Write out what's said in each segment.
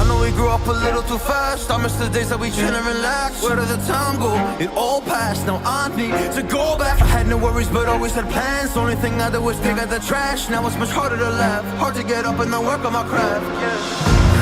I know we grew up a little too fast. I miss the days that we chill and relax. Where did the time go? It all passed, now I need to go back. I had no worries but always had plans. Only thing I did was pick out the trash. Now it's much harder to laugh, hard to get up and then work on my craft.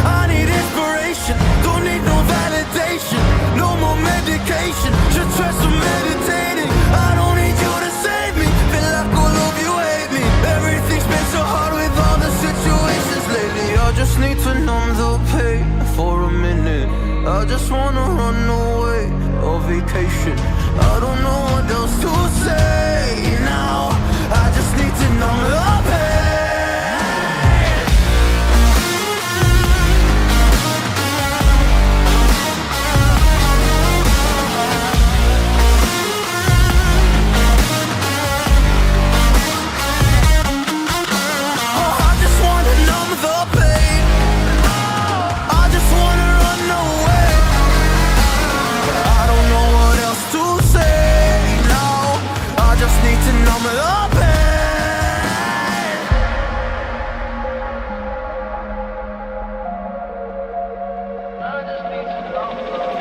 I need inspiration, don't need no validation. No more medication, should try some meditating. I don't need you to save me, feel like all of you hate me. Everything's been so hard with all the situations lately. I just need to numb the pain for a minute. I just wanna run away on vacation. I don't know what else to say now. I just need to numb the pain.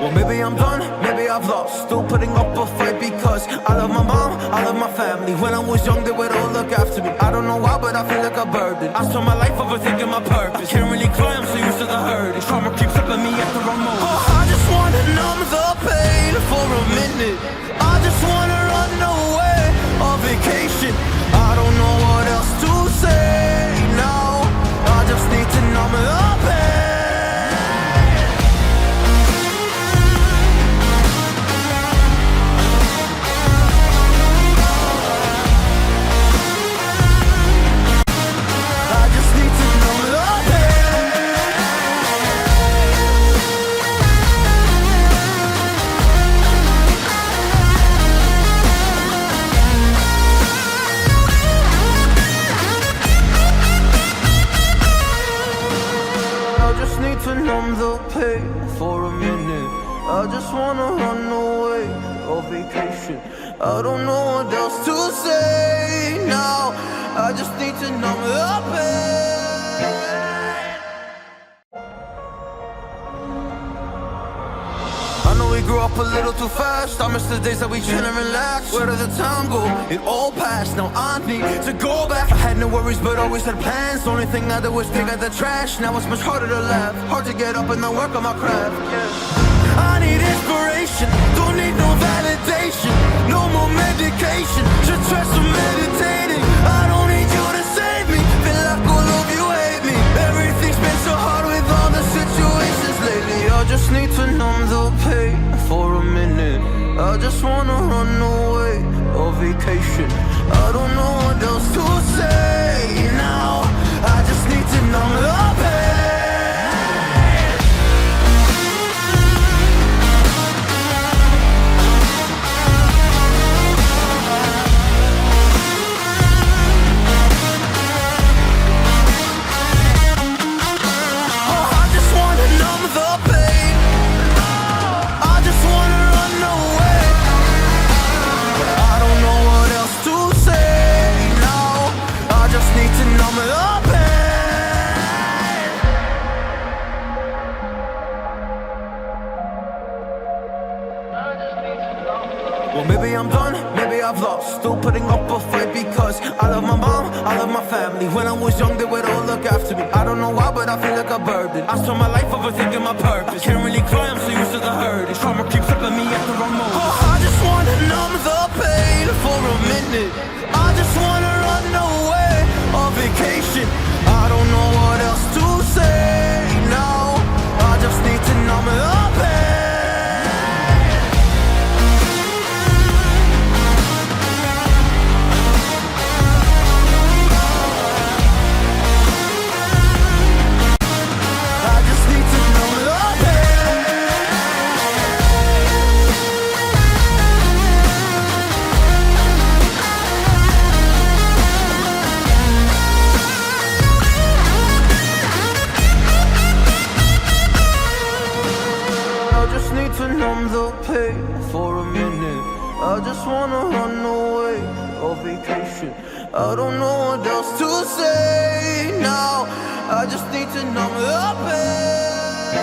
Well, maybe I'm done, maybe I've lost. Still putting up a fight because I love my mom, I love my family. When I was young, they would all look after me. I don't know why, but I feel like a burden. I spend my life overthinking my purpose. Can't really cry, I'm so used to the hurt. Trauma keeps flipping me at the wrong moment. Oh, I just wanna numb the pain for a minute. I just wanna run away on vacation. I don't know what else to say now. I just need to numb the pain. For a minute, I just wanna run away on vacation. I don't know what else to say now. I just need to numb the pain. I know we grew up a little too fast. I miss the days that we chill and relax. Where did the time go? It all passed, now I need to go back. I had no worries but always had plans. Only thing I did was pick out the trash. Now it's much harder to laugh, hard to get up and then work on my craft. I need inspiration, don't need no validation. No more medication, should try some meditating. I don't need you to save me, feel like all of you hate me. Everything's been so hard with all the situations lately. I just need to numb the pain for a minute. I just wanna run away on vacation. I don't know what else to say now. I just need to numb the pain. Well, maybe I'm done, maybe I've lost. Still putting up a fight because I love my mom, I love my family. When I was young, they would all look after me. I don't know why, but I feel like a burden. I spend my life overthinking my purpose. Can't really cry, I'm so used to the hurt. Trauma keeps flipping me at the wrong moment. Oh, I just wanna numb the pain for a minute. I just wanna run away on vacation. I don't know what else to say now. I just need to numb the pain. For a minute, I just wanna run away on vacation. I don't know what else to say now. I just need to numb the pain.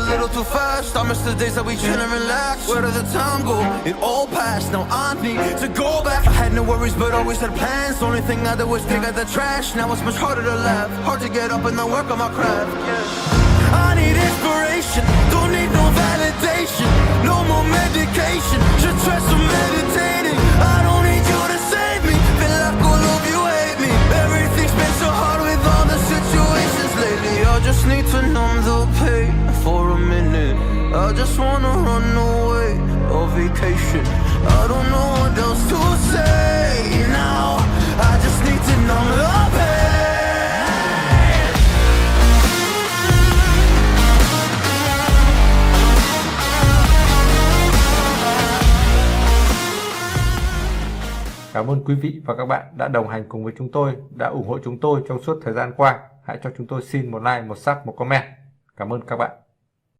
a little too fast. I miss the days that we chill and relax. Where did the time go? It all passed. Now I need to go back. I had no worries, but always had plans. Only thing I did was dig out the trash. Now it's much harder to laugh. Hard to get up and then work on my craft. Yeah. I need inspiration. Don't need no validation. No more medication. Should try some meditating. I don't need you to save me. Feel like all of you hate me. Everything's been so hard with all the situations lately. I just need to numb the pain for a minute. I just wanna run away on vacation. I don't know what else to say now. I just need to numb the pain. Cảm ơn quý vị và các bạn đã đồng hành cùng với chúng tôi, đã ủng hộ chúng tôi trong suốt thời gian qua. Hãy cho chúng tôi xin một like, một sub, một comment. Cảm ơn các bạn.